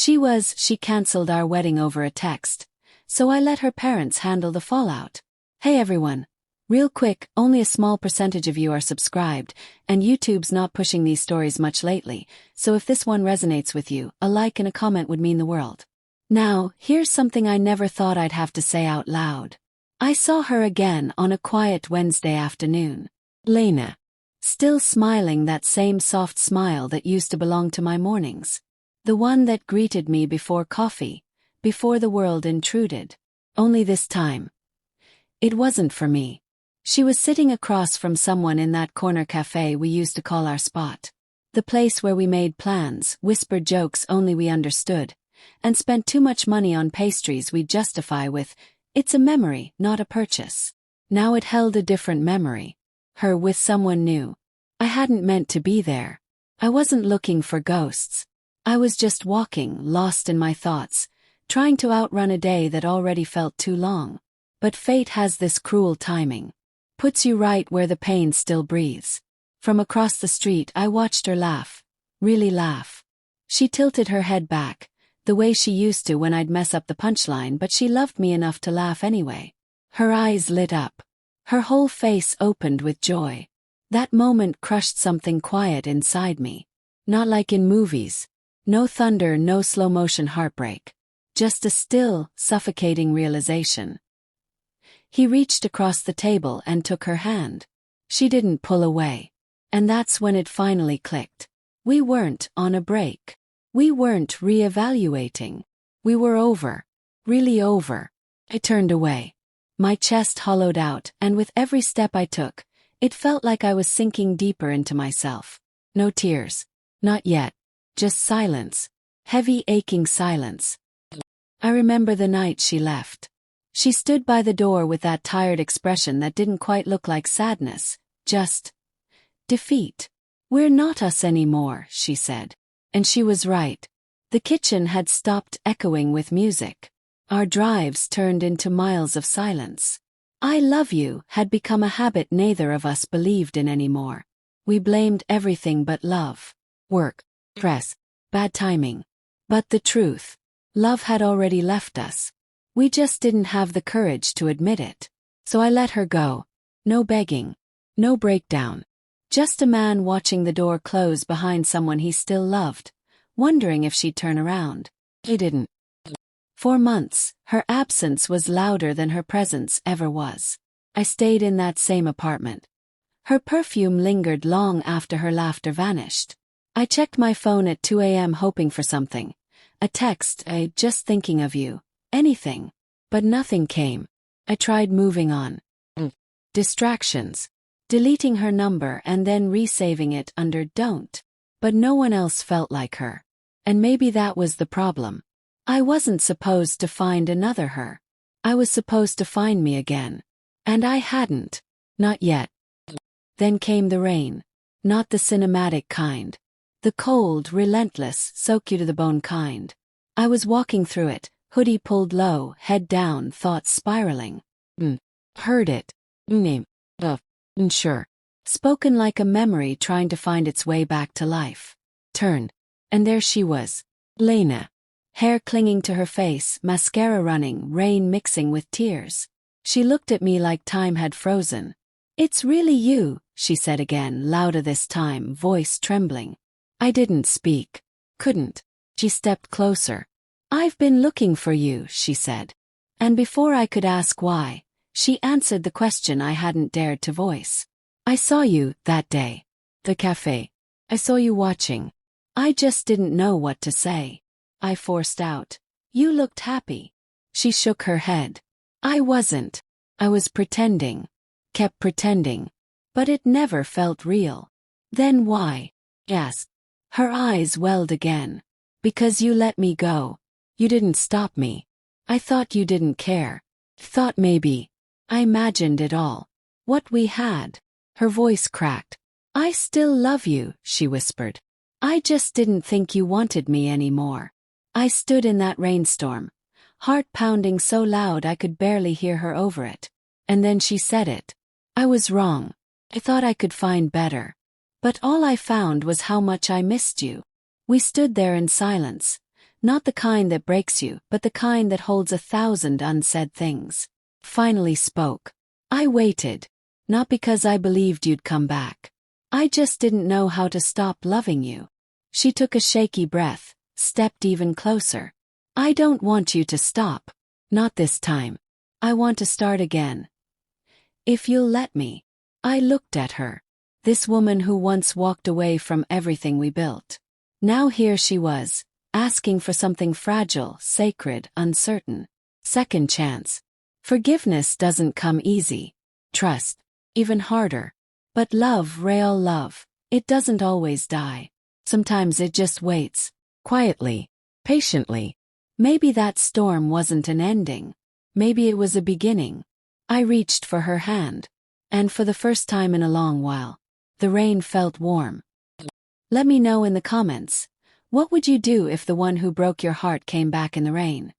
She canceled our wedding over a text, so I let her parents handle the fallout. Hey everyone. Real quick, only a small percentage of you are subscribed, and YouTube's not pushing these stories much lately, so if this one resonates with you, a like and a comment would mean the world. Now, here's something I never thought I'd have to say out loud. I saw her again on a quiet Wednesday afternoon. Lena. Still smiling, that same soft smile that used to belong to my mornings. The one that greeted me before coffee, before the world intruded. Only this time, it wasn't for me. She was sitting across from someone in that corner cafe we used to call our spot. The place where we made plans, whispered jokes only we understood, and spent too much money on pastries we'd justify with, "It's a memory, not a purchase." Now it held a different memory. Her with someone new. I hadn't meant to be there. I wasn't looking for ghosts. I was just walking, lost in my thoughts, trying to outrun a day that already felt too long. But fate has this cruel timing. Puts you right where the pain still breathes. From across the street I watched her laugh. Really laugh. She tilted her head back, the way she used to when I'd mess up the punchline, but she loved me enough to laugh anyway. Her eyes lit up. Her whole face opened with joy. That moment crushed something quiet inside me. Not like in movies. No thunder, no slow-motion heartbreak. Just a still, suffocating realization. He reached across the table and took her hand. She didn't pull away. And that's when it finally clicked. We weren't on a break. We weren't re-evaluating. We were over. Really over. I turned away. My chest hollowed out, and with every step I took, it felt like I was sinking deeper into myself. No tears. Not yet. Just silence. Heavy, aching silence. I remember the night she left. She stood by the door with that tired expression that didn't quite look like sadness, just defeat. "We're not us anymore," she said. And she was right. The kitchen had stopped echoing with music. Our drives turned into miles of silence. "I love you" had become a habit neither of us believed in anymore. We blamed everything but love. Work, stress, bad timing. But the truth, love had already left us. We just didn't have the courage to admit it. So I let her go. No begging. No breakdown. Just a man watching the door close behind someone he still loved, wondering if she'd turn around. He didn't. For months, her absence was louder than her presence ever was. I stayed in that same apartment. Her perfume lingered long after her laughter vanished. I checked my phone at 2 a.m. hoping for something. A text, just thinking of you. Anything. But nothing came. I tried moving on. Distractions. Deleting her number and then resaving it under don't. But no one else felt like her. And maybe that was the problem. I wasn't supposed to find another her. I was supposed to find me again. And I hadn't. Not yet. Then came the rain. Not the cinematic kind. The cold, relentless, soak-you-to-the-bone kind. I was walking through it, hoodie pulled low, head down, thoughts spiraling. Heard it. Name. Sure. Spoken like a memory trying to find its way back to life. Turned. And there she was. Lena. Hair clinging to her face, mascara running, rain mixing with tears. She looked at me like time had frozen. "It's really you," she said again, louder this time, voice trembling. I didn't speak. Couldn't. She stepped closer. "I've been looking for you," she said. And before I could ask why, she answered the question I hadn't dared to voice. "I saw you, that day. The cafe. I saw you watching. I just didn't know what to say." I forced out. "You looked happy." She shook her head. "I wasn't. I was pretending. Kept pretending. But it never felt real." "Then why?" asked. Her eyes welled again. "Because you let me go. You didn't stop me. I thought you didn't care. Thought maybe. I imagined it all. What we had." Her voice cracked. "I still love you," she whispered. "I just didn't think you wanted me anymore." I stood in that rainstorm, heart pounding so loud I could barely hear her over it. And then she said it. "I was wrong. I thought I could find better. But all I found was how much I missed you." We stood there in silence, Not the kind that breaks you, but the kind that holds 1,000 unsaid things. Finally spoke. I waited. Not because I believed you'd come back. I just didn't know how to stop loving you. She took a shaky breath, stepped even closer. I don't want you to stop. Not this time. I want to start again. If you'll let me. I looked at her. This woman who once walked away from everything we built. Now here she was, asking for something fragile, sacred, uncertain. Second chance. Forgiveness doesn't come easy. Trust, even harder. But love, real love, it doesn't always die. Sometimes it just waits, quietly, patiently. Maybe that storm wasn't an ending. Maybe it was a beginning. I reached for her hand. And for the first time in a long while, the rain felt warm. Let me know in the comments, what would you do if the one who broke your heart came back in the rain?